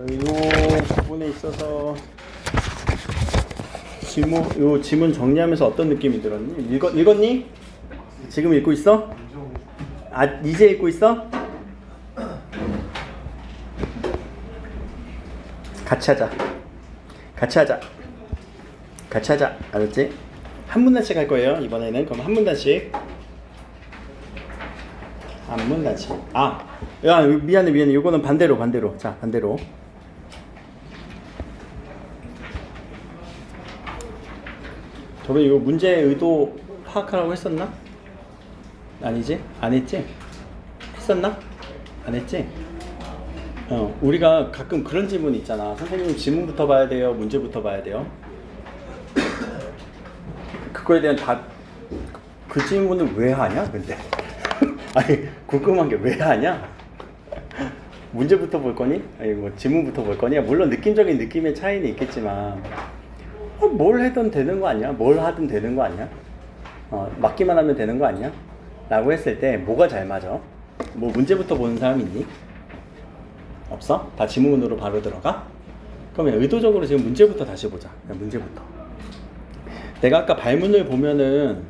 이 부분에 있어서 요 지문 정리하면서 어떤 느낌이 들었니? 읽었니? 지금 읽고 있어? 아, 이제 읽고 있어? 같이 하자. 알았지? 한 문단씩 할 거예요, 이번에는. 그럼 한 문단씩. 야, 미안해. 요거는 반대로. 자, 반대로. 저번에 이거 문제 의도 파악하라고 했었나? 아니지? 안 했지? 했었나? 안 했지? 우리가 가끔 그런 질문이 있잖아. 선생님 지문부터 봐야 돼요? 문제부터 봐야 돼요? 그거에 대한 그 질문을 왜 하냐? 근데 아니 궁금한 게 왜 하냐? 문제부터 볼 거니? 아니 뭐 지문부터 볼 거니? 물론 느낌적인 느낌의 차이는 있겠지만 뭘 해도 되는 거 아니야? 뭘 하든 되는 거 아니야? 맞기만 하면 되는 거 아니야? 라고 했을 때 뭐가 잘 맞아? 뭐 문제부터 보는 사람 있니? 없어? 다 지문으로 바로 들어가? 그러면 의도적으로 지금 문제부터 다시 보자. 문제부터. 내가 아까 발문을 보면은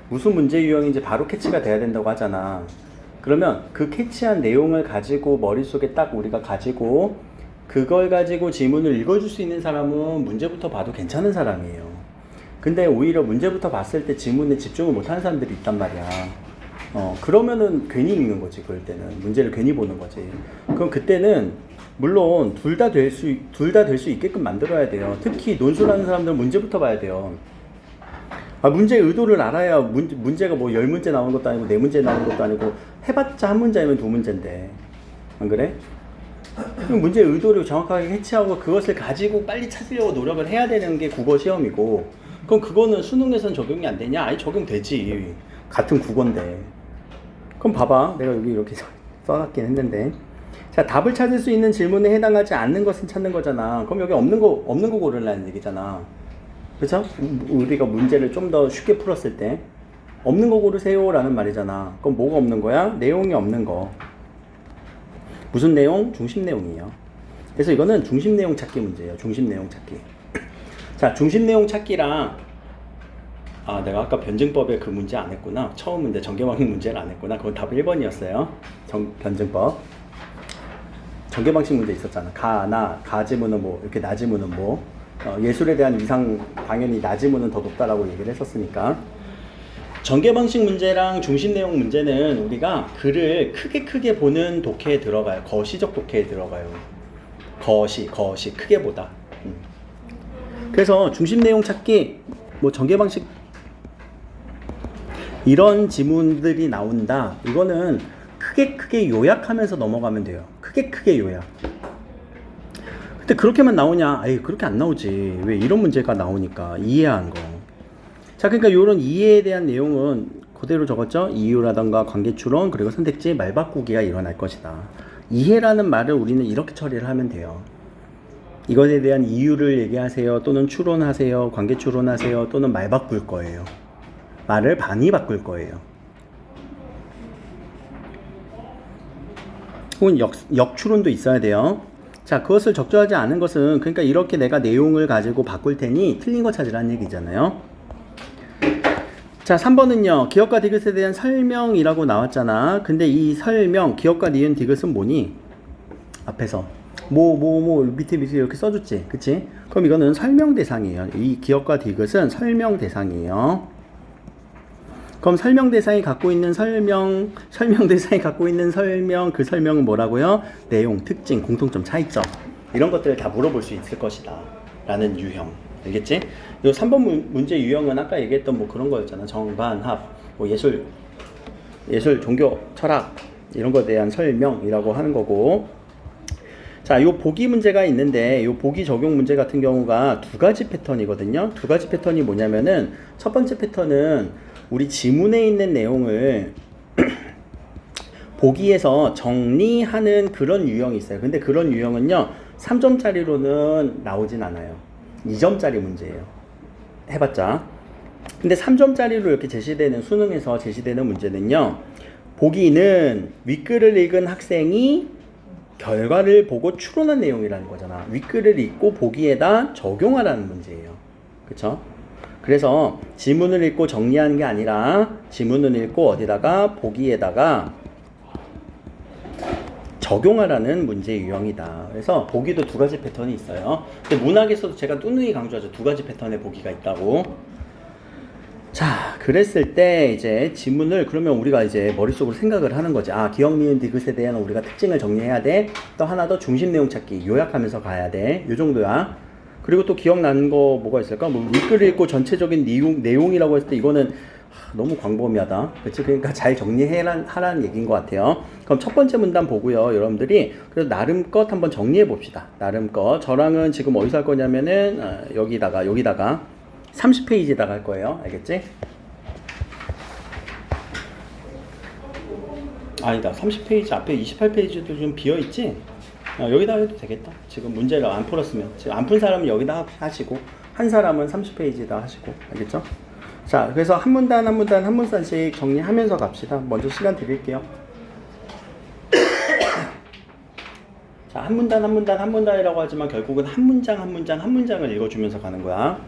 무슨 문제 유형인지 바로 캐치가 돼야 된다고 하잖아. 그러면 그 캐치한 내용을 가지고 머릿속에 딱 우리가 가지고 그걸 가지고 지문을 읽어줄 수 있는 사람은 문제부터 봐도 괜찮은 사람이에요. 근데 오히려 문제부터 봤을 때 지문에 집중을 못하는 사람들이 있단 말이야. 그러면은 괜히 읽는 거지. 그럴 때는 문제를 괜히 보는 거지. 그럼 그때는 물론 둘 다 될 수 있게끔 만들어야 돼요. 특히 논술하는 사람들은 문제부터 봐야 돼요. 문제의 의도를 알아야 문제가 뭐 10문제 나오는 것도 아니고 4문제 나오는 것도 아니고 해봤자 한 문제면 2문제인데 안 그래? 그럼 문제의 의도를 정확하게 캐치하고 그것을 가지고 빨리 찾으려고 노력을 해야 되는 게 국어 시험이고, 그럼 그거는 수능에서는 적용이 안 되냐? 아니 적용되지. 같은 국어인데. 그럼 봐봐, 내가 여기 이렇게 써놨긴 했는데, 자, 답을 찾을 수 있는 질문에 해당하지 않는 것은 찾는 거잖아. 그럼 여기 없는 거 고르라는 얘기잖아. 그쵸? 우리가 문제를 좀 더 쉽게 풀었을 때 없는 거 고르세요 라는 말이잖아. 그럼 뭐가 없는 거야? 내용이 없는 거. 무슨 내용? 중심 내용이에요. 그래서 이거는 중심 내용 찾기 문제예요. 중심 내용 찾기. 자, 중심 내용 찾기랑 내가 아까 변증법에 그 문제 안 했구나. 처음 문제, 전개방식 문제를 안 했구나. 그건 답 1번이었어요. 변증법. 전개방식 문제 있었잖아. 가 지문은 뭐, 이렇게 나 지문은 뭐. 예술에 대한 이상 당연히 나 지문은 더 높다라고 얘기를 했었으니까. 전개방식 문제랑 중심 내용 문제는 우리가 글을 크게 보는 독해에 들어가요. 거시적 독해에 들어가요. 거시 크게 보다. 그래서 중심 내용 찾기, 뭐 전개방식 이런 지문들이 나온다. 이거는 크게 요약하면서 넘어가면 돼요. 크게 요약. 근데 그렇게만 나오냐? 그렇게 안 나오지. 왜 이런 문제가 나오니까 이해한 거. 자, 그러니까 이런 이해에 대한 내용은 그대로 적었죠. 이유라던가 관계추론 그리고 선택지 말바꾸기가 일어날 것이다. 이해라는 말을 우리는 이렇게 처리를 하면 돼요. 이것에 대한 이유를 얘기하세요. 또는 추론하세요. 관계추론하세요. 또는 말 바꿀 거예요. 말을 많이 바꿀 거예요. 혹은 역추론도 있어야 돼요. 자, 그것을 적절하지 않은 것은, 그러니까 이렇게 내가 내용을 가지고 바꿀 테니 틀린 거 찾으라는 얘기잖아요. 자, 3번은요. 기업과 디귿에 대한 설명이라고 나왔잖아. 근데 이 설명, 기업과 니은 디귿은 뭐니? 앞에서 밑에 이렇게 써줬지. 그치? 그럼 이거는 설명 대상이에요. 이 기업과 디귿은 설명 대상이에요. 그럼 설명 대상이 갖고 있는 설명, 그 설명은 뭐라고요? 내용, 특징, 공통점, 차이점. 이런 것들을 다 물어볼 수 있을 것이다. 라는 유형. 알겠지? 요 3번 문제 유형은 아까 얘기했던 뭐 그런 거였잖아. 정반합, 뭐 예술, 종교, 철학, 이런 거에 대한 설명이라고 하는 거고. 자, 요 보기 문제가 있는데, 요 보기 적용 문제 같은 경우가 두 가지 패턴이거든요. 두 가지 패턴이 뭐냐면은, 첫 번째 패턴은 우리 지문에 있는 내용을 보기에서 정리하는 그런 유형이 있어요. 근데 그런 유형은요, 3점짜리로는 나오진 않아요. 2점짜리 문제예요. 해봤자. 근데 3점짜리로 이렇게 수능에서 제시되는 문제는요, 보기는 윗글을 읽은 학생이 결과를 보고 추론한 내용이라는 거잖아. 윗글을 읽고 보기에다 적용하라는 문제예요. 그쵸? 그래서 지문을 읽고 정리하는 게 아니라 지문을 읽고 어디다가 보기에다가 적용하라는 문제 유형이다. 그래서 보기도 두 가지 패턴이 있어요. 근데 문학에서도 제가 누누이 강조하죠. 두 가지 패턴의 보기가 있다고. 자, 그랬을 때 이제 지문을 그러면 우리가 이제 머릿속으로 생각을 하는 거지. 아, 기억, 니은, 디귿에 대한 우리가 특징을 정리해야 돼. 또 하나 더 중심 내용 찾기 요약하면서 가야 돼. 요 정도야. 그리고 또 기억나는 거 뭐가 있을까? 뭐 윗글을 읽고 전체적인 내용이라고 했을 때 이거는 너무 광범위하다. 그치? 그러니까 잘 정리하라는 얘기인 것 같아요. 그럼 첫 번째 문단 보고요. 여러분들이 그래서 나름껏 한번 정리해 봅시다. 나름껏. 저랑은 지금 어디서 할 거냐면은 여기다가 30페이지에다가 할 거예요. 알겠지? 아니다. 30페이지 앞에 28페이지도 좀 비어있지? 여기다 해도 되겠다. 지금 문제를 안 풀었으면. 지금 안 푼 사람은 여기다 하시고 한 사람은 30페이지에다 하시고. 알겠죠? 자, 그래서 한 문단 한 문단씩 정리하면서 갑시다. 먼저 시간 드릴게요. 자, 한 문단이라고 하지만 결국은 한 문장을 읽어주면서 가는 거야.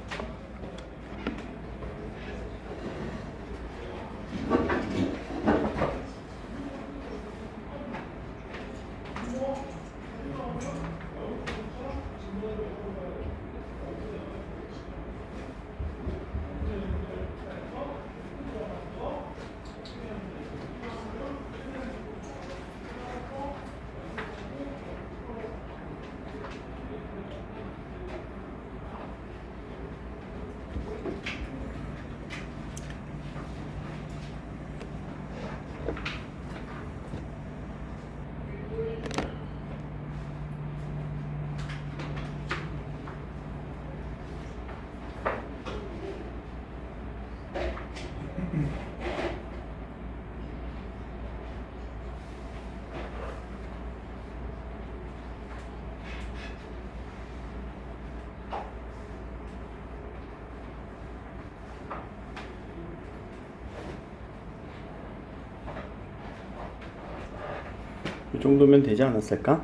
이 정도면 되지 않았을까?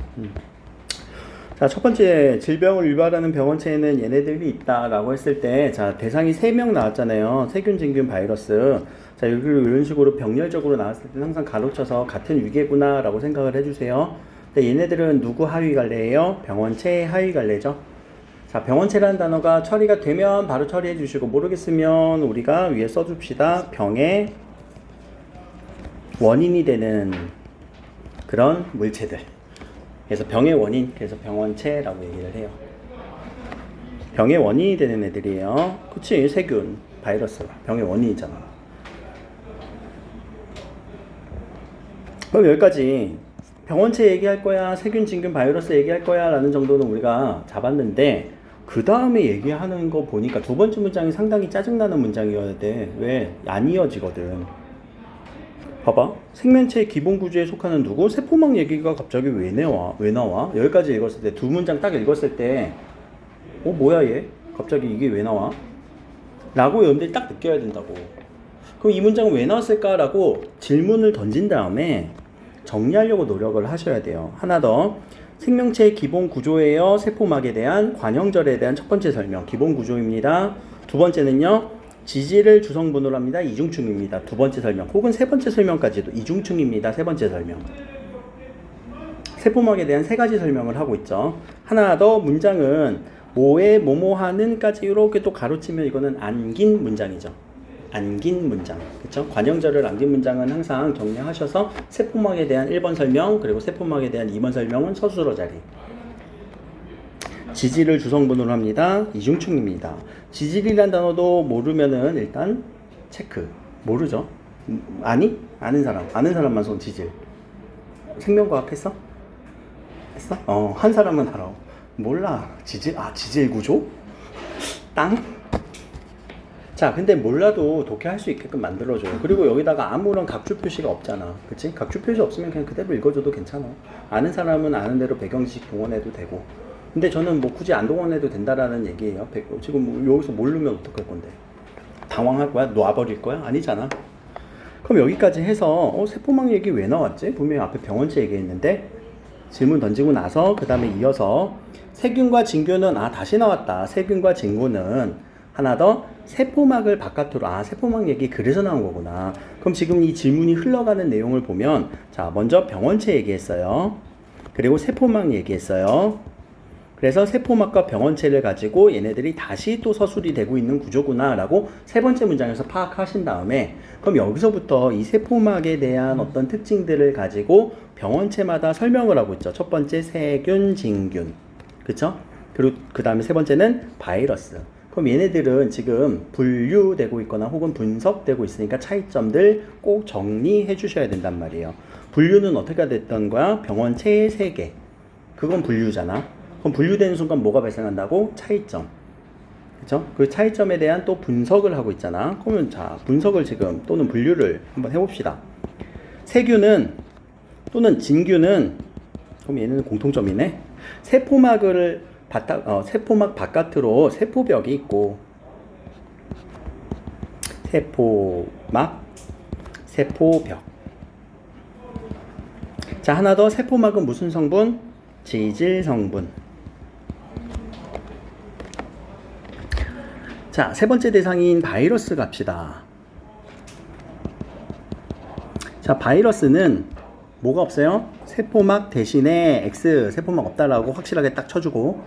자, 첫 번째 질병을 유발하는 병원체에는 얘네들이 있다라고 했을 때, 자, 대상이 3명 나왔잖아요. 세균, 진균, 바이러스. 자, 이런 식으로 병렬적으로 나왔을 때는 항상 가로쳐서 같은 위계구나 라고 생각을 해주세요. 근데 얘네들은 누구 하위 갈래예요? 병원체 하위 갈래죠. 자, 병원체라는 단어가 처리가 되면 바로 처리해 주시고, 모르겠으면 우리가 위에 써줍시다. 병의 원인이 되는 그런 물체들. 그래서 병의 원인, 그래서 병원체라고 얘기를 해요. 병의 원인이 되는 애들이에요. 그치? 세균, 바이러스, 병의 원인이잖아. 그럼 여기까지 병원체 얘기할 거야, 세균, 진균, 바이러스 얘기할 거야 라는 정도는 우리가 잡았는데, 그 다음에 얘기하는 거 보니까 두 번째 문장이 상당히 짜증나는 문장이어야 돼. 왜? 안 이어지거든. 봐봐. 생명체의 기본 구조에 속하는 누구? 세포막 얘기가 갑자기 왜 나와? 여기까지 읽었을 때, 두 문장 딱 읽었을 때, 뭐야 얘? 갑자기 이게 왜 나와? 라고 여러분들이 딱 느껴야 된다고. 그럼 이 문장은 왜 나왔을까라고 질문을 던진 다음에 정리하려고 노력을 하셔야 돼요. 하나 더. 생명체의 기본 구조예요. 세포막에 대한 관형절에 대한 첫 번째 설명. 기본 구조입니다. 두 번째는요. 지질을 주성분으로 합니다. 이중충입니다. 두 번째 설명. 혹은 세 번째 설명까지도 이중충입니다. 세 번째 설명. 세포막에 대한 세 가지 설명을 하고 있죠. 하나 더. 문장은 뭐에 뭐뭐하는까지 이렇게 또 가로치면 이거는 안긴 문장이죠. 안긴 문장. 그쵸? 관형절을 안긴 문장은 항상 정리하셔서 세포막에 대한 1번 설명, 그리고 세포막에 대한 2번 설명은 서술어 자리. 지질을 주성분으로 합니다. 이중충입니다. 지질이란 단어도 모르면은 일단 체크. 모르죠? 아니? 아는 사람만 손. 지질. 생명과학 했어? 했어? 한 사람은 알아. 몰라. 지질? 지질 구조? 땅? 자, 근데 몰라도 독해할 수 있게끔 만들어줘요. 그리고 여기다가 아무런 각주 표시가 없잖아. 그치? 각주 표시 없으면 그냥 그대로 읽어줘도 괜찮아. 아는 사람은 아는 대로 배경지식 동원해도 되고. 근데 저는 뭐 굳이 안 동원해도 된다라는 얘기예요. 지금 여기서 모르면 어떡할 건데? 당황할 거야? 놔버릴 거야? 아니잖아. 그럼 여기까지 해서 세포막 얘기 왜 나왔지? 분명히 앞에 병원체 얘기했는데 질문 던지고 나서 그 다음에 이어서 세균과 진균은 다시 나왔다. 세균과 진균은 하나 더 세포막을 바깥으로 세포막 얘기 그래서 나온 거구나. 그럼 지금 이 질문이 흘러가는 내용을 보면 자 먼저 병원체 얘기했어요. 그리고 세포막 얘기했어요. 그래서 세포막과 병원체를 가지고 얘네들이 다시 또 서술이 되고 있는 구조구나 라고 세 번째 문장에서 파악하신 다음에 그럼 여기서부터 이 세포막에 대한 어떤 특징들을 가지고 병원체마다 설명을 하고 있죠. 첫 번째 세균, 진균, 그쵸? 그리고 그 다음에 세 번째는 바이러스. 그럼 얘네들은 지금 분류되고 있거나 혹은 분석되고 있으니까 차이점들 꼭 정리해 주셔야 된단 말이에요. 분류는 어떻게 됐던 거야? 병원체의 세계. 그건 분류잖아. 그럼 분류되는 순간 뭐가 발생한다고? 차이점. 그쵸? 그 차이점에 대한 또 분석을 하고 있잖아. 그러면 자, 분석을 지금 또는 분류를 한번 해봅시다. 세균은 또는 진균은 그럼 얘는 공통점이네. 세포막 바깥으로 세포벽이 있고 세포막, 세포벽. 자, 하나 더 세포막은 무슨 성분? 지질 성분. 자, 세 번째 대상인 바이러스 갑시다. 자, 바이러스는 뭐가 없어요? 세포막 대신에 X, 세포막 없다라고 확실하게 딱 쳐주고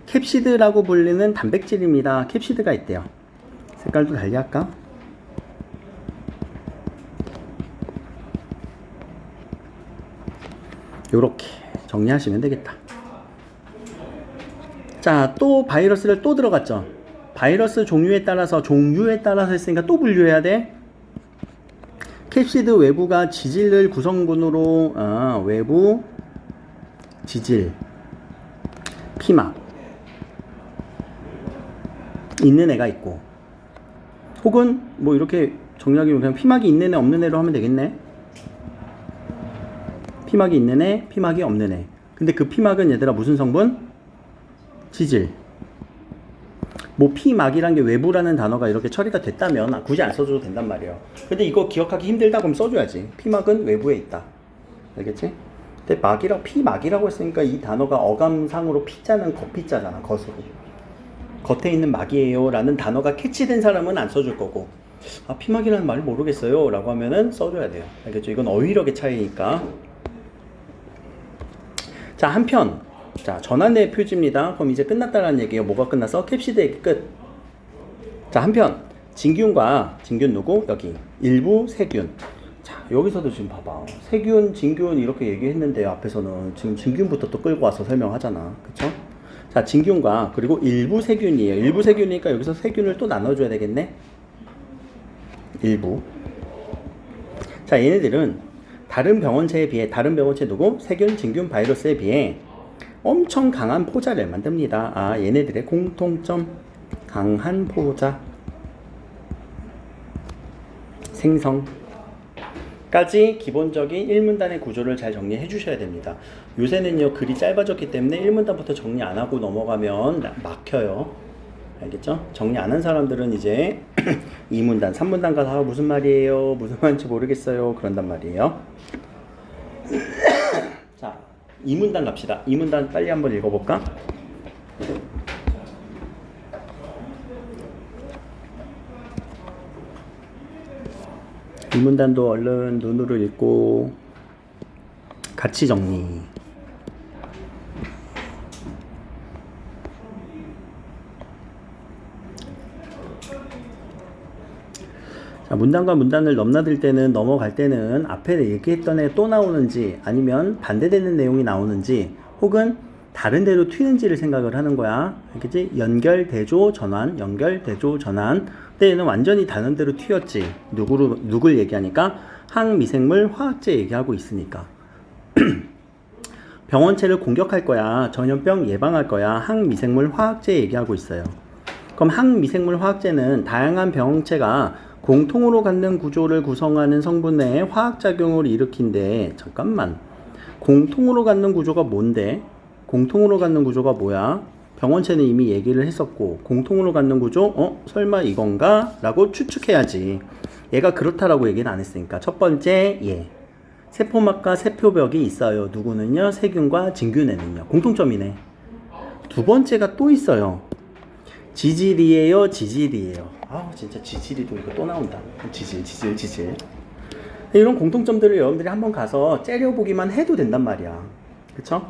캡시드라고 불리는 단백질입니다. 캡시드가 있대요. 색깔도 달리할까? 요렇게 정리하시면 되겠다. 자, 또 바이러스를 또 들어갔죠. 바이러스 종류에 따라서 했으니까 또 분류해야 돼. 캡시드 외부가 지질을 구성분으로 외부 지질 피막 있는 애가 있고 혹은 뭐 이렇게 정리하기 그냥 피막이 있는 애 없는 애로 하면 되겠네. 피막이 있는 애, 피막이 없는 애. 근데 그 피막은 얘들아 무슨 성분? 지질. 뭐 피막이란 게 외부라는 단어가 이렇게 처리가 됐다면 굳이 안 써줘도 된단 말이에요. 근데 이거 기억하기 힘들다 그럼 써줘야지. 피막은 외부에 있다. 알겠지? 근데 피막이라고 했으니까 이 단어가 어감상으로 피자는 겉피자잖아. 겉으로. 겉에 있는 막이에요 라는 단어가 캐치된 사람은 안 써줄 거고 피막이라는 말을 모르겠어요 라고 하면은 써줘야 돼요. 알겠죠? 이건 어휘력의 차이니까. 자, 한편 자, 전환의 표지입니다. 그럼 이제 끝났다는 얘기예요. 뭐가 끝났어? 캡시드 얘기 끝. 자, 한편 진균 누구? 여기 일부 세균. 자, 여기서도 지금 봐봐. 세균, 진균 이렇게 얘기했는데 앞에서는 지금 진균부터 또 끌고 와서 설명하잖아. 그쵸? 자, 진균과 그리고 일부 세균이에요. 일부 세균이니까 여기서 세균을 또 나눠줘야 되겠네. 일부. 자, 얘네들은 다른 병원체 누구? 세균, 진균, 바이러스에 비해 엄청 강한 포자를 만듭니다. 얘네들의 공통점 강한 포자 생성까지 기본적인 1문단의 구조를 잘 정리해 주셔야 됩니다. 요새는요 글이 짧아졌기 때문에 1문단부터 정리 안 하고 넘어가면 막혀요. 알겠죠? 정리 안 한 사람들은 이제 2문단, 3문단 가서 무슨 말이에요? 무슨 말인지 모르겠어요. 그런단 말이에요. 자, 2문단 갑시다. 2문단 빨리 한번 읽어볼까? 이 문단도 얼른 눈으로 읽고 같이 정리. 자, 문단과 문단을 넘나들 때는 넘어갈 때는 앞에 얘기했던 애 또 나오는지 아니면 반대되는 내용이 나오는지 혹은 다른 데로 튀는지를 생각을 하는 거야. 알겠지? 연결, 대조, 전환, 연결, 대조, 전환. 그때는 완전히 다른 데로 튀었지. 누굴 얘기하니까? 항미생물 화학제 얘기하고 있으니까. 병원체를 공격할 거야. 전염병 예방할 거야. 항미생물 화학제 얘기하고 있어요. 그럼 항미생물 화학제는 다양한 병원체가 공통으로 갖는 구조를 구성하는 성분의 화학작용을 일으킨대. 잠깐만. 공통으로 갖는 구조가 뭔데? 공통으로 갖는 구조가 뭐야? 병원체는 이미 얘기를 했었고 공통으로 갖는 구조? 설마 이건가? 라고 추측해야지. 얘가 그렇다라고 얘기는 안 했으니까. 첫 번째, 세포막과 세포벽이 있어요. 누구는요? 세균과 진균에는요. 공통점이네. 두 번째가 또 있어요. 지질이에요, 지질이에요. 진짜 지질이도 이거 또 나온다. 지질. 이런 공통점들을 여러분들이 한번 가서 째려보기만 해도 된단 말이야. 그쵸?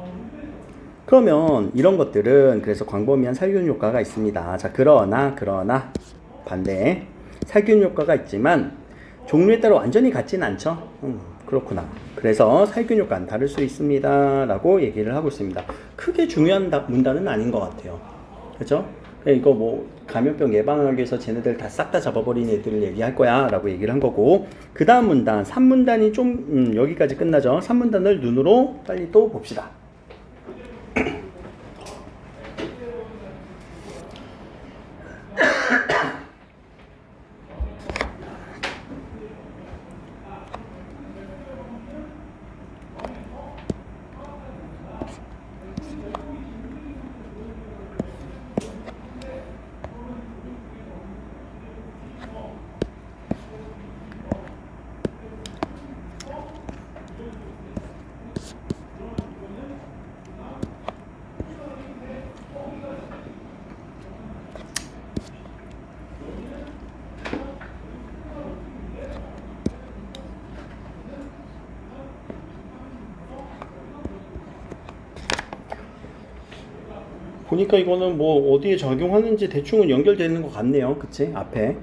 그러면 이런 것들은 그래서 광범위한 살균 효과가 있습니다. 자, 그러나 반대. 살균 효과가 있지만 종류에 따라 완전히 같지는 않죠. 그렇구나. 그래서 살균 효과는 다를 수 있습니다. 라고 얘기를 하고 있습니다. 크게 중요한 문단은 아닌 것 같아요. 그죠? 이거 뭐 감염병 예방하기 위해서 쟤네들 다 싹 다 잡아버린 애들을 얘기할 거야 라고 얘기를 한 거고, 그 다음 문단 3문단이 좀 여기까지 끝나죠. 3문단을 눈으로 빨리 또 봅시다. 보니까 이거는 뭐 어디에 적용하는지 대충은 연결되는 것 같네요. 그치? 앞에.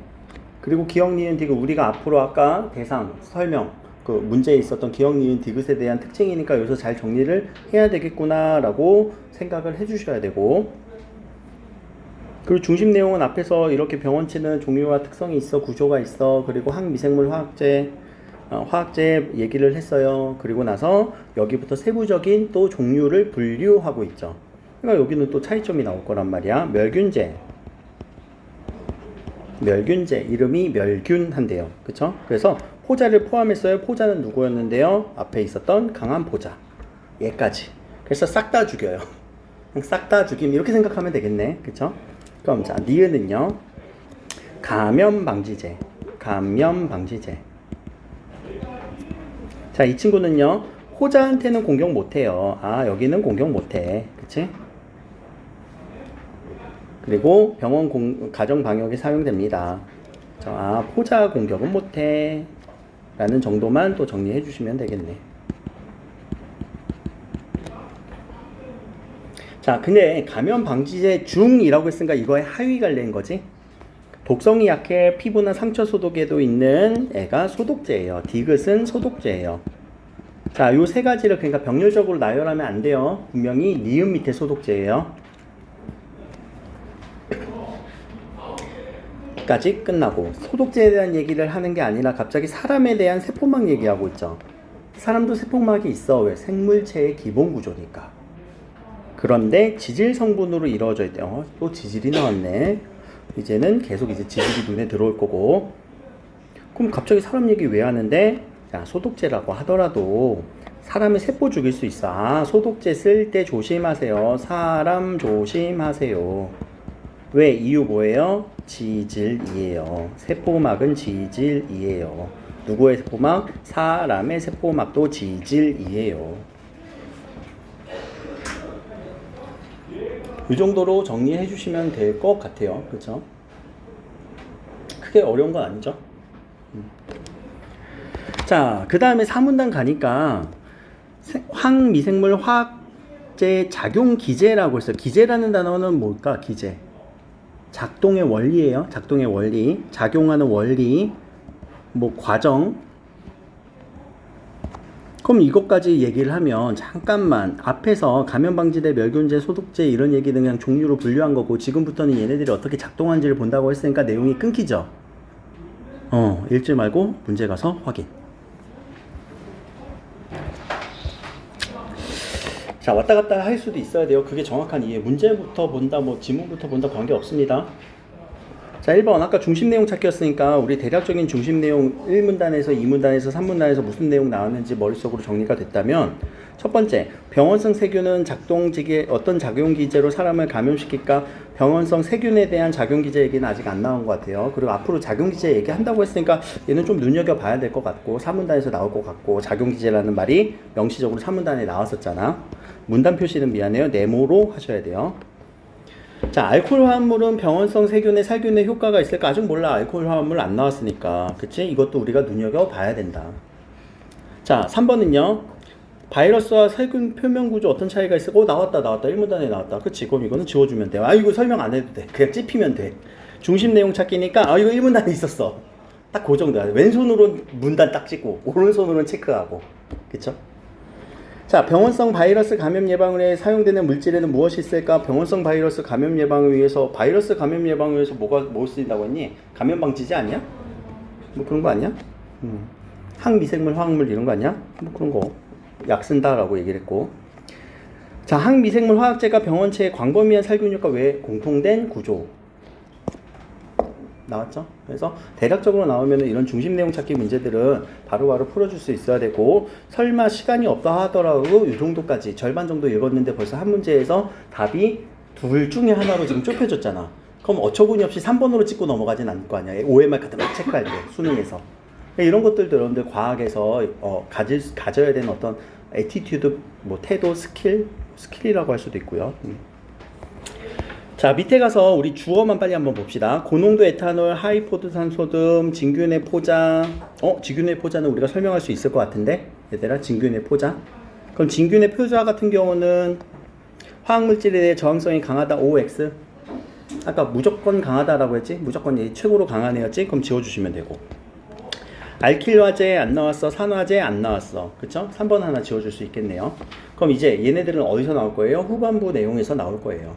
그리고 기억, 니은, 디귿. 우리가 앞으로 아까 대상, 설명, 그 문제에 있었던 기억, 니은, 디귿에 대한 특징이니까 여기서 잘 정리를 해야 되겠구나 라고 생각을 해 주셔야 되고, 그리고 중심 내용은 앞에서 이렇게 병원치는 종류와 특성이 있어, 구조가 있어, 그리고 항미생물 화학제 얘기를 했어요. 그리고 나서 여기부터 세부적인 또 종류를 분류하고 있죠. 그러니까 여기는 또 차이점이 나올 거란 말이야. 멸균제 이름이 멸균한데요. 그쵸? 그래서 포자를 포함했어요. 포자는 누구였는데요? 앞에 있었던 강한 포자, 얘까지. 그래서 싹 다 죽여요. 싹 다 죽임, 이렇게 생각하면 되겠네. 그쵸? 그럼 자, 니은은요, 감염방지제. 자, 이 친구는요, 호자한테는 공격 못해요. 여기는 공격 못해. 그치? 그리고 병원 가정 방역에 사용됩니다. 포자 공격은 못해 라는 정도만 또 정리해 주시면 되겠네. 자, 근데 감염 방지제 중이라고 했으니까 이거에 하위 관련인 거지. 독성이 약해 피부나 상처 소독에도 있는 애가 소독제예요. 디귿은 소독제예요. 자, 요 세 가지를 그러니까 병렬적으로 나열하면 안 돼요. 분명히 니은 밑에 소독제예요. 까지 끝나고, 소독제에 대한 얘기를 하는 게 아니라 갑자기 사람에 대한 세포막 얘기하고 있죠. 사람도 세포막이 있어. 왜? 생물체의 기본 구조니까. 그런데 지질 성분으로 이루어져 있대요. 또 지질이 나왔네. 이제는 계속 이제 지질이 눈에 들어올 거고. 그럼 갑자기 사람 얘기 왜 하는데? 자, 소독제라고 하더라도 사람의 세포 죽일 수 있어. 소독제 쓸 때 조심하세요. 사람 조심하세요. 왜? 이유 뭐예요? 지질이에요. 세포막은 지질이에요. 누구의 세포막? 사람의 세포막도 지질이에요. 이 정도로 정리해 주시면 될 것 같아요. 그렇죠? 크게 어려운 건 아니죠? 자, 그 다음에 4문단 가니까 항미생물 화학제 작용 기제라고 했어요. 기제라는 단어는 뭘까? 기제. 작동의 원리예요. 작동의 원리. 작용하는 원리. 뭐 과정. 그럼 이것까지 얘기를 하면 잠깐만 앞에서 감염방지제, 멸균제, 소독제 이런 얘기는 그냥 종류로 분류한 거고, 지금부터는 얘네들이 어떻게 작동하는지를 본다고 했으니까 내용이 끊기죠. 읽지 말고 문제 가서 확인. 자, 왔다 갔다 할 수도 있어야 돼요. 그게 정확한 이해. 문제부터 본다, 뭐 지문부터 본다 관계 없습니다. 자, 1번 아까 중심 내용 찾기였으니까 우리 대략적인 중심 내용 1문단에서 2문단에서 3문단에서 무슨 내용 나왔는지 머릿속으로 정리가 됐다면, 첫 번째, 병원성 세균은 작동기계 어떤 작용 기제로 사람을 감염시킬까? 병원성 세균에 대한 작용 기제 얘기는 아직 안 나온 것 같아요. 그리고 앞으로 작용 기제 얘기한다고 했으니까 얘는 좀 눈여겨봐야 될 것 같고 사문단에서 나올 것 같고 작용 기제라는 말이 명시적으로 사문단에 나왔었잖아. 문단 표시는 미안해요. 네모로 하셔야 돼요. 자, 알코올 화합물은 병원성 세균의 살균에 효과가 있을까? 아직 몰라. 알코올 화합물 안 나왔으니까. 그치? 이것도 우리가 눈여겨봐야 된다. 자, 3번은요. 바이러스와 세균 표면 구조 어떤 차이가 있을까? 나왔다. 1문단에 나왔다. 그치? 그럼 이거는 지워주면 돼요. 이거 설명 안 해도 돼. 그냥 찝히면 돼. 중심 내용 찾기니까, 이거 1문단에 있었어. 딱 그 정도야. 왼손으로 문단 딱 찍고, 오른손으로는 체크하고. 그쵸? 자, 병원성 바이러스 감염 예방을 위해 사용되는 물질에는 무엇이 있을까? 병원성 바이러스 감염 예방을 위해서, 바이러스 감염 예방을 위해서 뭘 쓰인다고 했니? 감염 방지제 아니야? 뭐 그런 거 아니야? 항미생물, 화학물 이런 거 아니야? 뭐 그런 거. 약 쓴다라고 얘기를 했고. 자, 항미생물 화학제가 병원체의 광범위한 살균 효과 외에 공통된 구조. 나왔죠? 그래서 대략적으로 나오면 이런 중심 내용 찾기 문제들은 바로바로 풀어줄 수 있어야 되고, 설마 시간이 없다 하더라도 이 정도까지 절반 정도 읽었는데 벌써 한 문제에서 답이 둘 중에 하나로 지금 좁혀졌잖아. 그럼 어처구니 없이 3번으로 찍고 넘어가진 않을 거 아니야. OMR 카드 막 체크할 때 수능에서. 이런 것들도 여러분들 과학에서 가져야 되는 어떤 애티튜드, 뭐 태도, 스킬이라고 할 수도 있고요. 자, 밑에 가서 우리 주어만 빨리 한번 봅시다. 고농도 에탄올, 하이포도산소등, 진균의 포자. 진균의 포자는 우리가 설명할 수 있을 것 같은데, 얘들아, 진균의 포자. 그럼 진균의 포자 같은 경우는 화학물질에 대해 저항성이 강하다, OX. 아까 무조건 강하다라고 했지? 무조건 최고로 강한 애였지? 그럼 지워주시면 되고. 알킬화제 안 나왔어, 산화제 안 나왔어. 그쵸? 3번 하나 지워줄 수 있겠네요. 그럼 이제 얘네들은 어디서 나올 거예요? 후반부 내용에서 나올 거예요.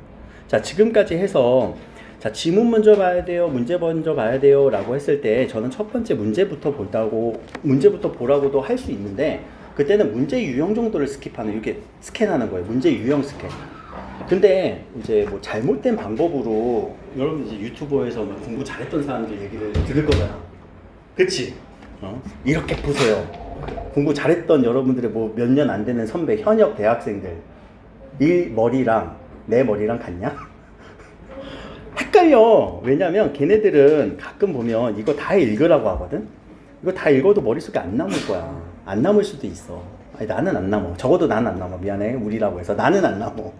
자, 지금까지 해서 자, 지문 먼저 봐야 돼요, 문제 먼저 봐야 돼요 라고 했을 때 저는 첫 번째 문제부터 보라고도 할 수 있는데, 그때는 문제 유형 정도를 스킵하는, 이렇게 스캔하는 거예요. 문제 유형 스캔. 근데 이제 뭐 잘못된 방법으로 여러분 이제 유튜버에서 뭐 공부 잘했던 사람들 얘기를 들을 거잖아. 그치? 이렇게 보세요. 공부 잘했던 여러분들의 뭐 몇 년 안 되는 선배, 현역 대학생들, 이 머리랑 내 머리랑 같냐? 헷갈려. 왜냐면 걔네들은 가끔 보면 이거 다 읽으라고 하거든? 이거 다 읽어도 머릿속에 안 남을 거야. 안 남을 수도 있어. 아니, 나는 안 남어. 적어도 나는 안 남아. 미안해. 우리라고 해서. 나는 안 남어.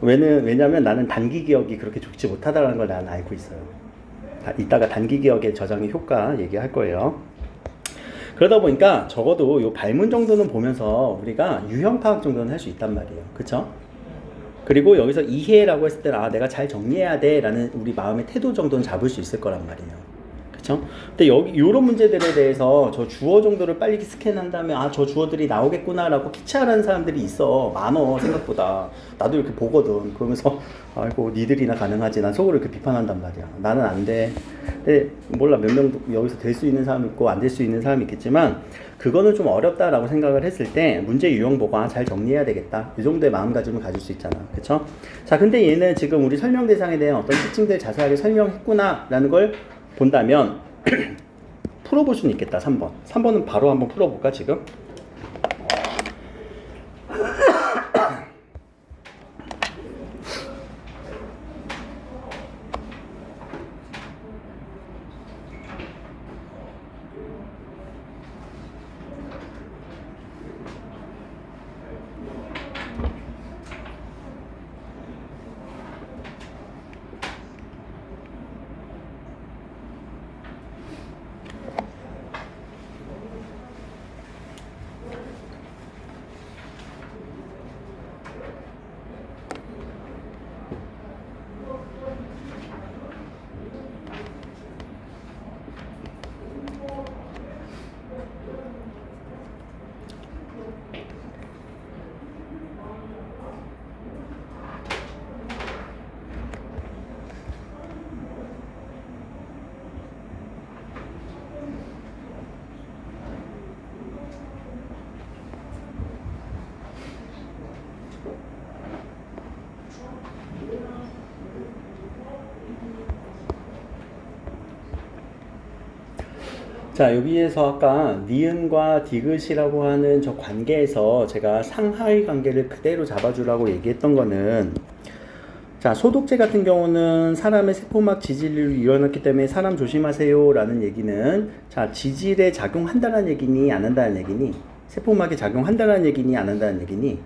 왜냐면 나는 단기 기억이 그렇게 좋지 못하다는 걸 나는 알고 있어요. 이따가 단기 기억의 저장의 효과 얘기할 거예요. 그러다 보니까 적어도 요 발문 정도는 보면서 우리가 유형 파악 정도는 할 수 있단 말이에요. 그쵸? 그리고 여기서 이해라고 했을 때는 내가 잘 정리해야 돼 라는 우리 마음의 태도 정도는 잡을 수 있을 거란 말이에요. 그쵸? 근데 요런 문제들에 대해서 저 주어 정도를 빨리 스캔한 다음에 저 주어들이 나오겠구나 라고 키치하라는 사람들이 많어 생각보다. 나도 이렇게 보거든. 그러면서 아이고 니들이나 가능하지. 난 속으로 이렇게 비판한단 말이야. 나는 안 돼. 근데 몰라, 몇 명 여기서 될 수 있는 사람 있고 안 될 수 있는 사람이 있겠지만, 그거는 좀 어렵다라고 생각을 했을 때 문제 유형 보고 잘 정리해야 되겠다, 이 정도의 마음가짐을 가질 수 있잖아. 그쵸? 자, 근데 얘는 지금 우리 설명 대상에 대한 어떤 특징들 자세하게 설명했구나 라는 걸 본다면 풀어볼 수는 있겠다. 3번은 바로 한번 풀어볼까 지금? 자, 여기에서 아까 니은과 디귿이라고 하는 저 관계에서 제가 상하이 관계를 그대로 잡아주라고 얘기했던 거는, 자, 소독제 같은 경우는 사람의 세포막 지질로 일어났기 때문에 사람 조심하세요 라는 얘기는, 자, 지질에 작용한다는 얘기니 안 한다는 얘기니, 세포막에 작용한다는 얘기니 안 한다는 얘기니,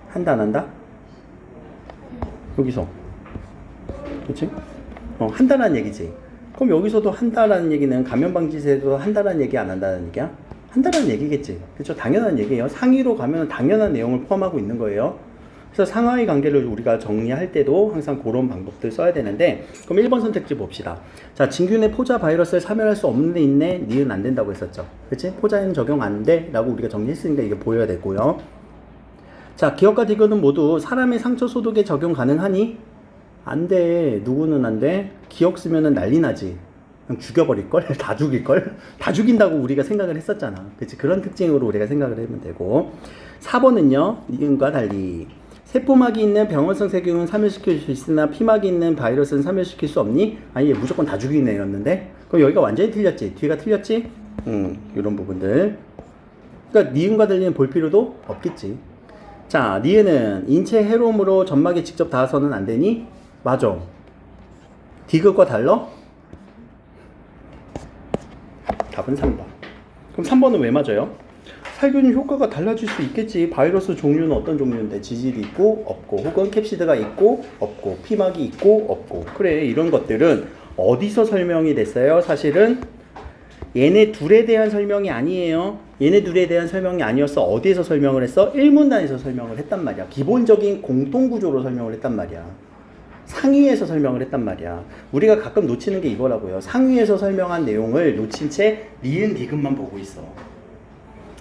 한다 안 한다? 여기서 그치? 한다는 얘기지. 그럼 여기서도 한다라는 얘기는 감염방지제도 한다라는 얘기 안 한다는 얘기야? 한다라는 얘기겠지. 그렇죠? 당연한 얘기예요. 상위로 가면 당연한 내용을 포함하고 있는 거예요. 그래서 상하이 관계를 우리가 정리할 때도 항상 그런 방법들 써야 되는데, 그럼 1번 선택지 봅시다. 자, 진균의 포자 바이러스를 사멸할 수 없는 데 있네. 니은 안 된다고 했었죠. 그치? 포자에는 적용 안 돼 라고 우리가 정리했으니까 이게 보여야 되고요. 자, 기억과 디귿은 모두 사람의 상처 소독에 적용 가능하니? 안 돼. 누구는 안 돼? 기억 쓰면은 난리 나지. 그냥 죽여버릴걸? 다 죽일걸? 다 죽인다고 우리가 생각을 했었잖아. 그치? 그런 특징으로 우리가 생각을 하면 되고. 4번은요, 니은과 달리. 세포막이 있는 병원성 세균은 사멸시킬 수 있으나 피막이 있는 바이러스는 사멸시킬 수 없니? 아니, 얘 무조건 다 죽이는 애였는데? 그럼 여기가 완전히 틀렸지? 뒤가 틀렸지? 이런 부분들. 그러니까 니은과 달리는 볼 필요도 없겠지. 자, 니은은 인체 해로움으로 점막에 직접 닿아서는 안 되니? 맞아. 디귿과 달러? 답은 3번. 그럼 3번은 왜 맞아요? 살균 효과가 달라질 수 있겠지. 바이러스 종류는 어떤 종류인데, 지질이 있고 없고, 혹은 캡시드가 있고 없고, 피막이 있고 없고. 그래, 이런 것들은 어디서 설명이 됐어요? 사실은 얘네 둘에 대한 설명이 아니에요. 얘네 둘에 대한 설명이 아니었어. 어디에서 설명을 했어? 1문단에서 설명을 했단 말이야. 기본적인 공통구조로 설명을 했단 말이야. 상위에서 설명을 했단 말이야. 우리가 가끔 놓치는 게 이거라고요. 상위에서 설명한 내용을 놓친 채 니은 디귿만 보고 있어.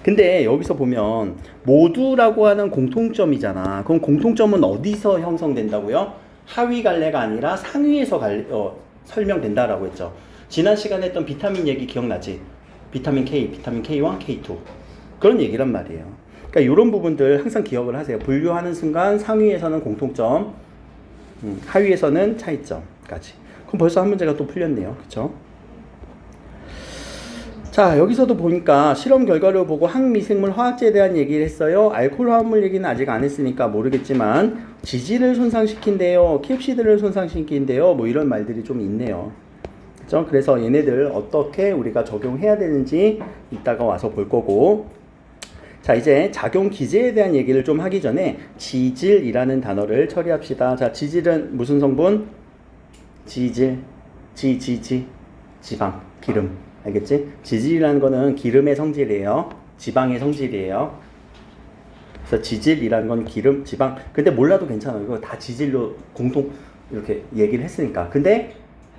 근데 여기서 보면 모두라고 하는 공통점이잖아. 그럼 공통점은 어디서 형성된다고요? 하위 갈래가 아니라 상위에서 설명된다라고 했죠. 지난 시간에 했던 비타민 얘기 기억나지? 비타민 K, 비타민 K1, K2 그런 얘기란 말이에요. 그러니까 이런 부분들 항상 기억을 하세요. 분류하는 순간 상위에서는 공통점, 하위에서는 차이점까지. 그럼 벌써 한 문제가 또 풀렸네요. 그쵸? 자, 여기서도 보니까 실험 결과를 보고 항미생물 화학제에 대한 얘기를 했어요. 알코올 화합물 얘기는 아직 안 했으니까 모르겠지만 지질을 손상시킨대요. 캡시드를 손상시킨대요. 뭐 이런 말들이 좀 있네요. 그죠? 그래서 얘네들 어떻게 우리가 적용해야 되는지 이따가 와서 볼 거고. 자, 이제 작용 기제에 대한 얘기를 좀 하기 전에 지질이라는 단어를 처리합시다. 자, 지질은 무슨 성분? 지질, 지방, 기름. 알겠지? 지질이라는 거는 기름의 성질이에요. 지방의 성질이에요. 그래서 지질이라는 건 기름, 지방. 근데 몰라도 괜찮아. 이거 다 지질로 공통 이렇게 얘기를 했으니까. 근데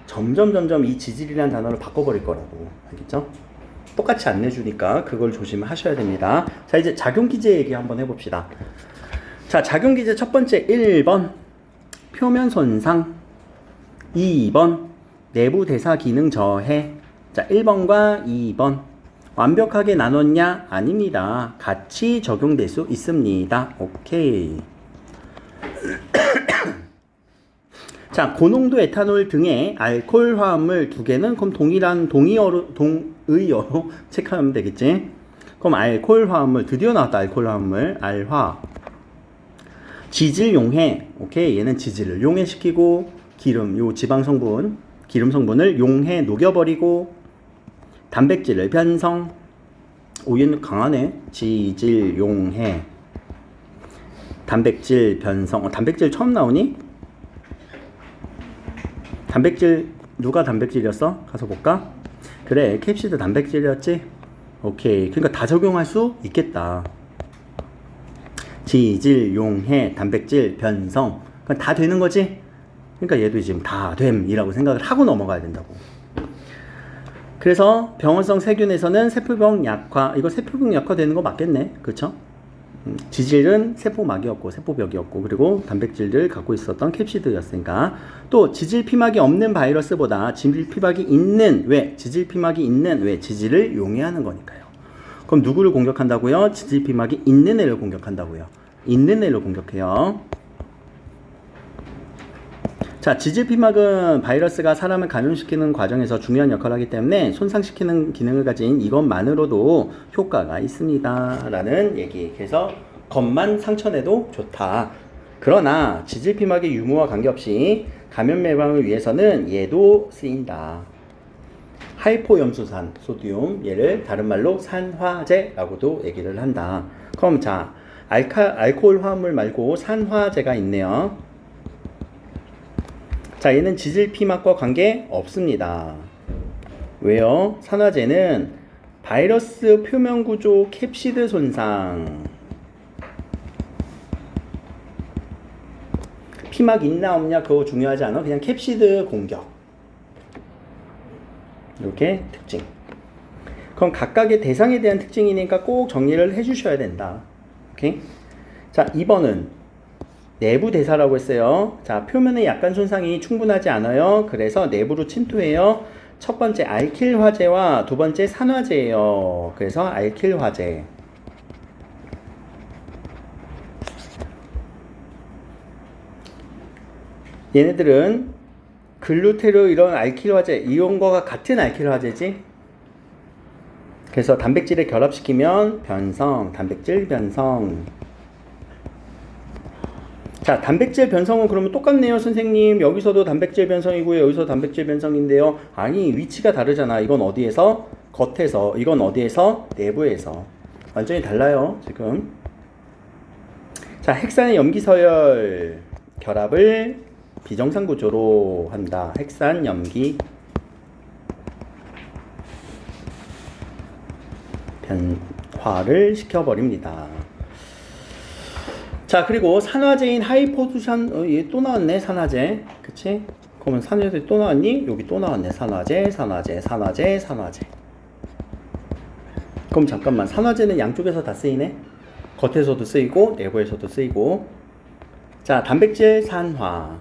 점점 이 지질이라는 단어를 바꿔버릴 거라고. 알겠죠? 똑같이 안 내주니까 그걸 조심하셔야 됩니다. 자, 이제 작용기제 얘기 한번 해봅시다. 자, 작용기제 첫 번째 1번 표면 손상, 2번 내부 대사 기능 저해. 자, 1번과 2번 완벽하게 나눴냐? 아닙니다. 같이 적용될 수 있습니다. 오케이. 자, 고농도 에탄올 등의 알코올 화합물 두 개는 그럼 동의어로 체크하면 되겠지? 그럼 알코올 화합물 드디어 나왔다. 알코올 화합물 알화 지질 용해. 오케이, 얘는 지질을 용해시키고 기름, 요 지방 성분, 기름 성분을 용해 녹여버리고 단백질을 변성. 오, 얘는 강하네. 지질 용해 단백질 변성. 단백질 처음 나오니? 단백질 누가 단백질이었어? 가서 볼까? 그래, 캡시드 단백질이었지? 오케이. 그러니까 다 적용할 수 있겠다. 지질, 용해, 단백질, 변성. 그러니까 다 되는 거지? 그러니까 얘도 지금 다 됨이라고 생각을 하고 넘어가야 된다고. 그래서 병원성 세균에서는 세포병 약화. 이거 세포병 약화 되는 거 맞겠네. 그쵸? 지질은 세포막이었고 세포벽이었고 그리고 단백질을 갖고 있었던 캡시드였으니까. 또 지질 피막이 없는 바이러스보다 지질 피막이 있는 왜 지질을 용해하는 거니까요. 그럼 누구를 공격한다고요? 지질 피막이 있는 애를 공격한다고요. 있는 애를 공격해요. 자, 지질피막은 바이러스가 사람을 감염시키는 과정에서 중요한 역할을 하기 때문에 손상시키는 기능을 가진 이것만으로도 효과가 있습니다. 라는 얘기. 그래서 겉만 상처내도 좋다. 그러나 지질피막의 유무와 관계없이 감염 예방을 위해서는 얘도 쓰인다. 하이포염수산, 소듐, 얘를 다른 말로 산화제라고도 얘기를 한다. 그럼 자, 알코올 화합물 말고 산화제가 있네요. 자, 얘는 지질피막과 관계 없습니다. 왜요? 산화제는 바이러스 표면 구조 캡시드 손상. 피막 있나 없냐 그거 중요하지 않아. 그냥 캡시드 공격. 이렇게 특징. 그럼 각각의 대상에 대한 특징이니까 꼭 정리를 해주셔야 된다. 오케이? 자, 2번은 내부 대사라고 했어요. 자, 표면에 약간 손상이 충분하지 않아요. 그래서 내부로 침투해요. 첫 번째 알킬 화재와 두 번째 산화제예요. 그래서 알킬 화재. 얘네들은 글루테르 이런 알킬 화재, 이런 거가 같은 알킬 화재지. 그래서 단백질을 결합시키면 변성, 단백질 변성. 자, 단백질 변성은 그러면 똑같네요, 선생님. 여기서도 단백질 변성이고요, 여기서 단백질 변성인데요. 아니, 위치가 다르잖아. 이건 어디에서? 겉에서. 이건 어디에서? 내부에서. 완전히 달라요, 지금. 자, 핵산의 염기서열 결합을 비정상 구조로 한다. 핵산 염기 변화를 시켜버립니다. 자, 그리고 산화제인 하이포두산, 얘 또 나왔네, 산화제. 그치? 그러면 산화제 또 나왔니? 여기 또 나왔네, 산화제, 산화제, 산화제, 산화제. 그럼 잠깐만, 산화제는 양쪽에서 다 쓰이네? 겉에서도 쓰이고, 내부에서도 쓰이고. 자, 단백질 산화.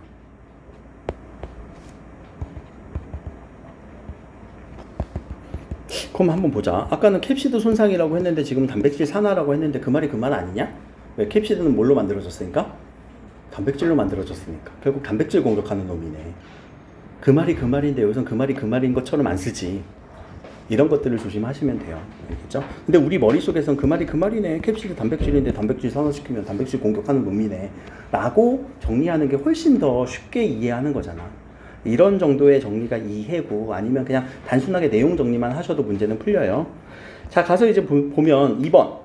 그럼 한번 보자. 아까는 캡시드 손상이라고 했는데 지금 단백질 산화라고 했는데 그 말이 그 말 아니냐? 왜? 캡시드는 뭘로 만들어졌으니까? 단백질로 만들어졌으니까. 결국 단백질 공격하는 놈이네. 그 말이 그 말인데 여기선 그 말이 그 말인 것처럼 안 쓰지. 이런 것들을 조심하시면 돼요. 알겠죠? 근데 우리 머릿속에선 그 말이 그 말이네. 캡시드 단백질인데 단백질 산화시키면 단백질 공격하는 놈이네. 라고 정리하는 게 훨씬 더 쉽게 이해하는 거잖아. 이런 정도의 정리가 이해고, 아니면 그냥 단순하게 내용 정리만 하셔도 문제는 풀려요. 자, 가서 이제 보면 2번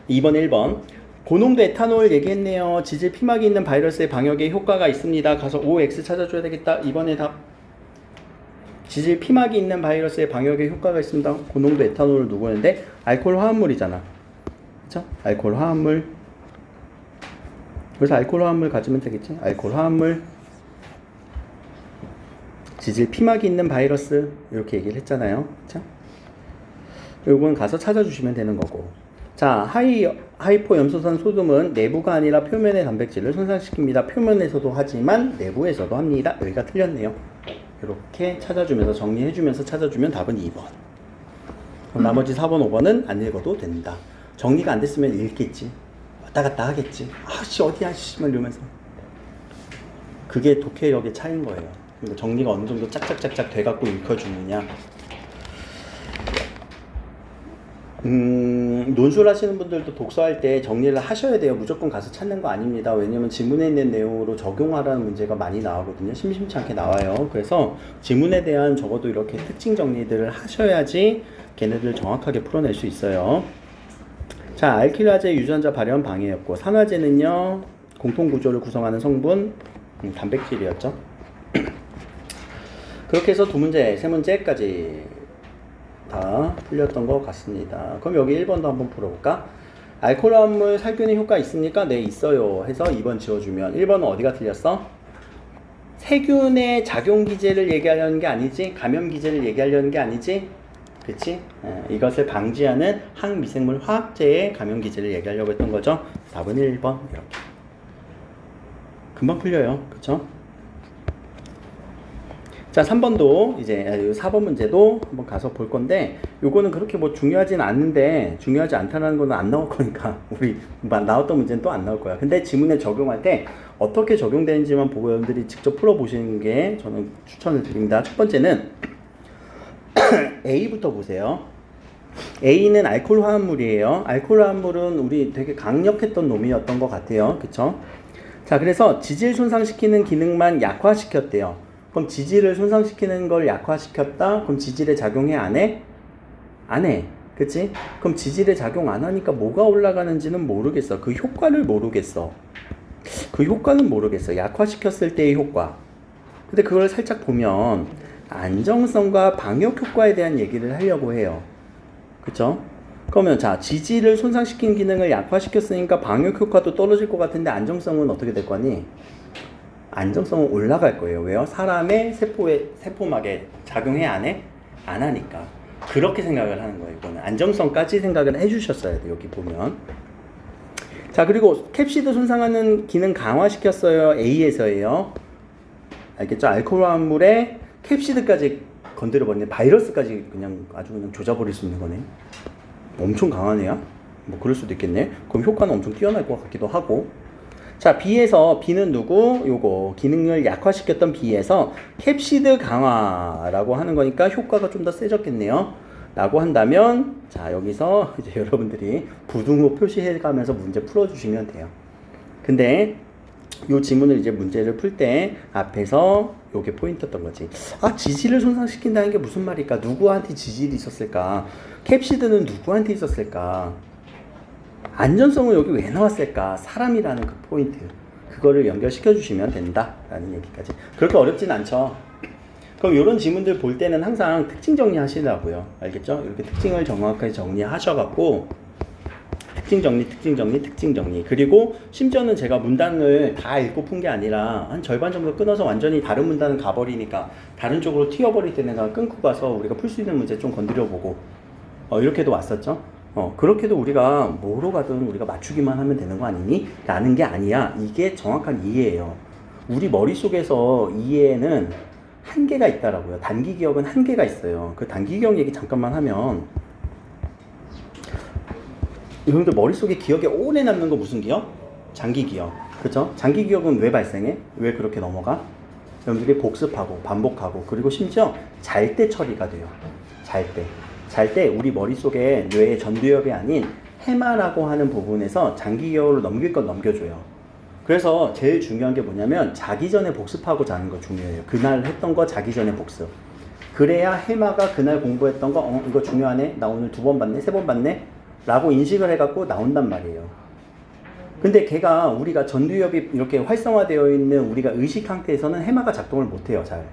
2번 1번 고농도 에탄올 얘기했네요. 지질 피막이 있는 바이러스의 방역에 효과가 있습니다. 가서 OX 찾아줘야 되겠다. 2번의 답. 지질 피막이 있는 바이러스의 방역에 효과가 있습니다. 고농도 에탄올을 누구는데 알코올 화합물이잖아. 그쵸? 알코올 화합물. 그래서 알코올 화합물 가지면 되겠지. 알코올 화합물. 지질 피막이 있는 바이러스 이렇게 얘기를 했잖아요. 그쵸? 요건 가서 찾아주시면 되는 거고. 자, 하이포 염소산 소듐은 내부가 아니라 표면의 단백질을 손상시킵니다. 표면에서도 하지만 내부에서도 합니다. 여기가 틀렸네요. 이렇게 찾아주면서 정리해주면서 찾아주면 답은 2번. 그럼 나머지 4번, 5번은 안 읽어도 된다. 정리가 안 됐으면 읽겠지. 왔다 갔다 하겠지. 아씨 어디야 씨 이러면서. 그게 독해력의 차이인 거예요. 그러니까 정리가 어느 정도 짝짝짝짝 돼갖고 읽혀주느냐. 논술 하시는 분들도 독서할 때 정리를 하셔야 돼요. 무조건 가서 찾는 거 아닙니다. 왜냐면 지문에 있는 내용으로 적용하라는 문제가 많이 나오거든요. 심심치 않게 나와요. 그래서 지문에 대한 적어도 이렇게 특징 정리들을 하셔야지 걔네들 정확하게 풀어낼 수 있어요. 자, 알킬화제 유전자 발현 방해였고, 산화제는요 공통구조를 구성하는 성분 단백질이었죠. 그렇게 해서 2문제, 3문제까지 다 풀렸던 것 같습니다. 그럼 여기 1번도 한번 풀어볼까? 알코올 화합물 살균의 효과 있습니까? 네, 있어요. 해서 2번 지워주면 1번은 어디가 틀렸어? 세균의 작용 기제를 얘기하려는 게 아니지? 감염 기제를 얘기하려는 게 아니지? 그치? 이것을 방지하는 항미생물 화학제의 감염 기제를 얘기하려고 했던 거죠. 답은 1번 이렇게. 금방 풀려요. 그쵸? 자, 3번도 이제 4번 문제도 한번 가서 볼 건데 요거는 그렇게 뭐 중요하진 않은데 중요하지 않다는 거는 안 나올 거니까 우리 나왔던 문제는 또 안 나올 거야. 근데 지문에 적용할 때 어떻게 적용되는지만 보고 여러분들이 직접 풀어보시는 게 저는 추천을 드립니다. 첫 번째는 A부터 보세요. A는 알코올 화합물이에요. 알코올 화합물은 우리 되게 강력했던 놈이었던 것 같아요. 그쵸? 자, 그래서 지질 손상시키는 기능만 약화시켰대요. 그럼 지질을 손상시키는 걸 약화시켰다? 그럼 지질에 작용해? 안 해? 안 해. 그치? 그럼 지질에 작용 안 하니까 뭐가 올라가는지는 모르겠어. 그 효과를 모르겠어. 그 효과는 모르겠어. 약화시켰을 때의 효과. 근데 그걸 살짝 보면 안정성과 방역 효과에 대한 얘기를 하려고 해요. 그쵸? 그러면 자, 지질을 손상시킨 기능을 약화시켰으니까 방역 효과도 떨어질 것 같은데 안정성은 어떻게 될 거니? 안정성은 올라갈 거예요. 왜요? 사람의 세포막에 작용해? 안 해? 안 하니까. 그렇게 생각을 하는 거예요. 이거는 안정성까지 생각을 해주셨어야 돼요. 여기 보면. 자, 그리고 캡시드 손상하는 기능 강화시켰어요. A에서예요. 알겠죠? 알코올 화합물에 캡시드까지 건드려버리네. 바이러스까지 그냥 아주 그냥 조져버릴 수 있는 거네. 엄청 강하네요. 뭐 그럴 수도 있겠네. 그럼 효과는 엄청 뛰어날 것 같기도 하고. 자, B에서 B는 누구? 요거 기능을 약화시켰던 B에서 캡시드 강화라고 하는 거니까 효과가 좀 더 세졌겠네요. 라고 한다면 자, 여기서 이제 여러분들이 부등호 표시해 가면서 문제 풀어주시면 돼요. 근데 요 지문을 이제 문제를 풀 때 앞에서 요게 포인트였던 거지. 아, 지질을 손상시킨다는 게 무슨 말일까? 누구한테 지질이 있었을까? 캡시드는 누구한테 있었을까? 안전성은 여기 왜 나왔을까? 사람이라는 그 포인트. 그거를 연결시켜 주시면 된다라는 얘기까지. 그렇게 어렵진 않죠. 그럼 이런 지문들 볼 때는 항상 특징 정리하시라고요. 알겠죠? 이렇게 특징을 정확하게 정리하셔갖고 특징 정리. 그리고 심지어는 제가 문단을 다 읽고 푼 게 아니라 한 절반 정도 끊어서 완전히 다른 문단은 가버리니까 다른 쪽으로 튀어버릴 때는 끊고 가서 우리가 풀 수 있는 문제 좀 건드려보고 이렇게도 왔었죠. 그렇게도 우리가 뭐로 가든 우리가 맞추기만 하면 되는 거 아니니? 라는 게 아니야. 이게 정확한 이해예요. 우리 머릿속에서 이해에는 한계가 있다라고요. 단기 기억은 한계가 있어요. 그 단기 기억 얘기 잠깐만 하면 여러분들 머릿속에 기억에 오래 남는 거 무슨 기억? 장기 기억. 그렇죠? 장기 기억은 왜 발생해? 왜 그렇게 넘어가? 여러분들이 복습하고 반복하고 그리고 심지어 잘 때 처리가 돼요. 잘 때 우리 머릿속에 뇌의 전두엽이 아닌 해마라고 하는 부분에서 장기 기억으로 넘길 건 넘겨줘요. 그래서 제일 중요한 게 뭐냐면 자기 전에 복습하고 자는 거 중요해요. 그날 했던 거 자기 전에 복습. 그래야 해마가 그날 공부했던 거 이거 중요하네. 나 오늘 2번 봤네. 3번 봤네. 라고 인식을 해갖고 나온단 말이에요. 근데 걔가 우리가 전두엽이 이렇게 활성화되어 있는 우리가 의식 상태에서는 해마가 작동을 못해요. 잘.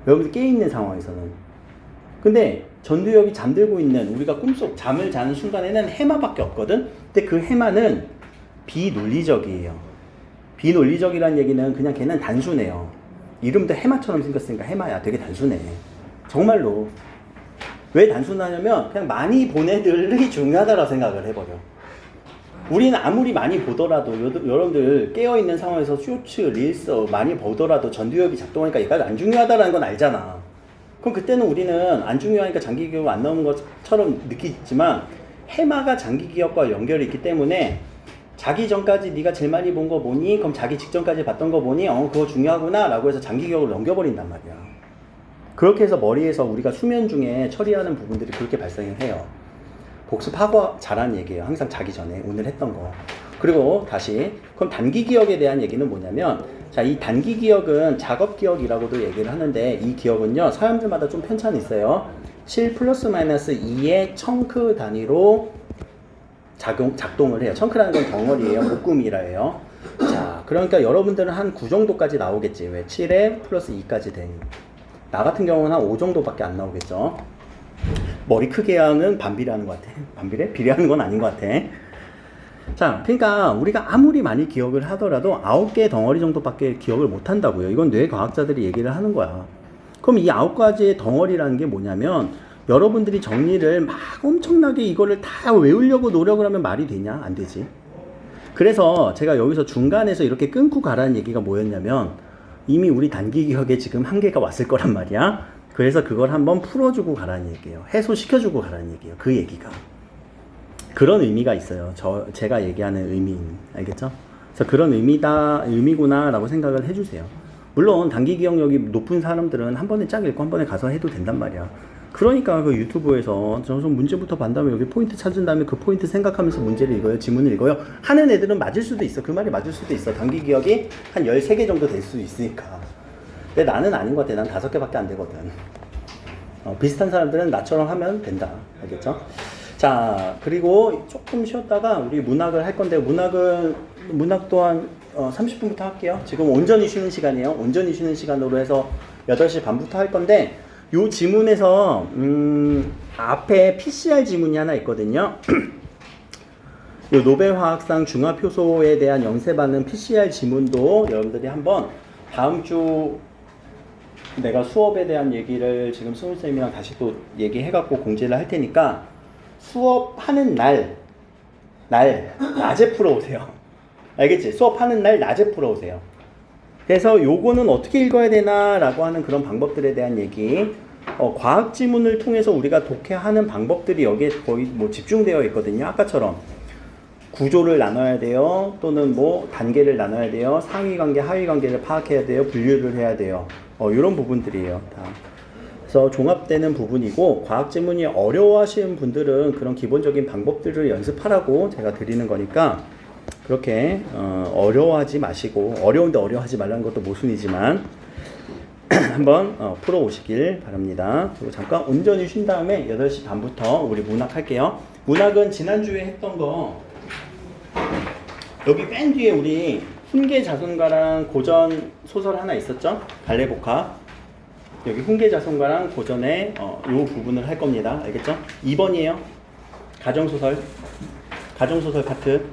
여러분들 깨있는 상황에서는. 근데 전두엽이 잠들고 있는 우리가 꿈속 잠을 자는 순간에는 해마밖에 없거든. 근데 그 해마는 비논리적이에요. 비논리적이라는 얘기는 그냥 걔는 단순해요. 이름도 해마처럼 생겼으니까 해마야. 되게 단순해. 정말로. 왜 단순하냐면 그냥 많이 본 애들이 중요하다고 생각을 해버려. 우리는 아무리 많이 보더라도 여러분들 깨어있는 상황에서 쇼츠, 릴스 많이 보더라도 전두엽이 작동하니까 얘가 안 중요하다는 건 알잖아. 그럼 그때는 우리는 안 중요하니까 장기 기억 안 나오는 것처럼 느끼지만 해마가 장기 기억과 연결이 있기 때문에 자기 전까지 네가 제일 많이 본 거 보니 그럼 자기 직전까지 봤던 거 보니 그거 중요하구나 라고 해서 장기 기억을 넘겨버린단 말이야. 그렇게 해서 머리에서 우리가 수면 중에 처리하는 부분들이 그렇게 발생을 해요. 복습하고 잘하는 얘기예요. 항상 자기 전에 오늘 했던 거. 그리고 다시 그럼 단기 기억에 대한 얘기는 뭐냐면 자, 이 단기 기억은 작업 기억이라고도 얘기를 하는데 이 기억은요 사람들마다 좀 편차는 있어요. 7 플러스 마이너스 2의 청크 단위로 작동을 해요. 청크라는 건 덩어리예요. 묶음이라 해요. 자, 그러니까 여러분들은 한 9 정도까지 나오겠지. 왜? 7에 플러스 2까지 된. 나 같은 경우는 한 5 정도밖에 안 나오겠죠. 머리 크게 하는 반비례하는 것 같아. 반비례? 비례하는 건 아닌 것 같아. 자, 그러니까 우리가 아무리 많이 기억을 하더라도 9개의 덩어리 정도밖에 기억을 못 한다고요. 이건 뇌과학자들이 얘기를 하는 거야. 그럼 이 9가지의 덩어리라는 게 뭐냐면 여러분들이 정리를 막 엄청나게 이거를 다 외우려고 노력을 하면 말이 되냐? 안 되지. 그래서 제가 여기서 중간에서 이렇게 끊고 가라는 얘기가 뭐였냐면 이미 우리 단기 기억에 지금 한계가 왔을 거란 말이야. 그래서 그걸 한번 풀어주고 가라는 얘기예요. 해소시켜주고 가라는 얘기예요. 그 얘기가. 그런 의미가 있어요. 제가 얘기하는 의미. 알겠죠? 그래서 그런 의미구나라고 생각을 해주세요. 물론 단기 기억력이 높은 사람들은 한 번에 쫙 읽고 한 번에 가서 해도 된단 말이야. 그러니까 그 유튜브에서 저는 문제부터 본 다음에 여기 포인트 찾은 다음에 그 포인트 생각하면서 문제를 읽어요. 지문을 읽어요. 하는 애들은 맞을 수도 있어. 그 말이 맞을 수도 있어. 단기 기억이 한 13개 정도 될 수 있으니까. 근데 나는 아닌 것 같아. 난 5개밖에 안 되거든. 비슷한 사람들은 나처럼 하면 된다. 알겠죠? 자, 그리고 조금 쉬었다가 우리 문학을 할 건데, 문학 또한 30분부터 할게요. 지금 온전히 쉬는 시간이에요. 온전히 쉬는 시간으로 해서 8시 반부터 할 건데, 요 지문에서 앞에 PCR 지문이 하나 있거든요. 요 노벨화학상 중화표소에 대한 연세받는 PCR 지문도 여러분들이 한번 다음 주 내가 수업에 대한 얘기를 지금 스물쌤이랑 다시 또 얘기해갖고 공지를 할 테니까 수업하는 낮에 풀어오세요. 알겠지? 수업하는 날 낮에 풀어오세요. 그래서 요거는 어떻게 읽어야 되나 라고 하는 그런 방법들에 대한 얘기, 과학 지문을 통해서 우리가 독해하는 방법들이 여기에 거의 뭐 집중되어 있거든요. 아까처럼 구조를 나눠야 돼요. 또는 뭐 단계를 나눠야 돼요. 상위 관계, 하위 관계를 파악해야 돼요. 분류를 해야 돼요. 이런 부분들이에요. 다. 그래서 종합되는 부분이고, 과학 지문이 어려워하시는 분들은 그런 기본적인 방법들을 연습하라고 제가 드리는 거니까 그렇게 어려워하지 마시고, 어려운데 어려워하지 말라는 것도 모순이지만 한번 풀어오시길 바랍니다. 그리고 잠깐 온전히 쉰 다음에 8시 반부터 우리 문학 할게요. 문학은 지난주에 했던 거 여기 맨 뒤에 우리 훈계자손가랑 고전 소설 하나 있었죠? 갈래복합. 여기 훈계자손가랑 고전의 요 부분을 할 겁니다. 알겠죠? 2번이에요. 가정소설 파트.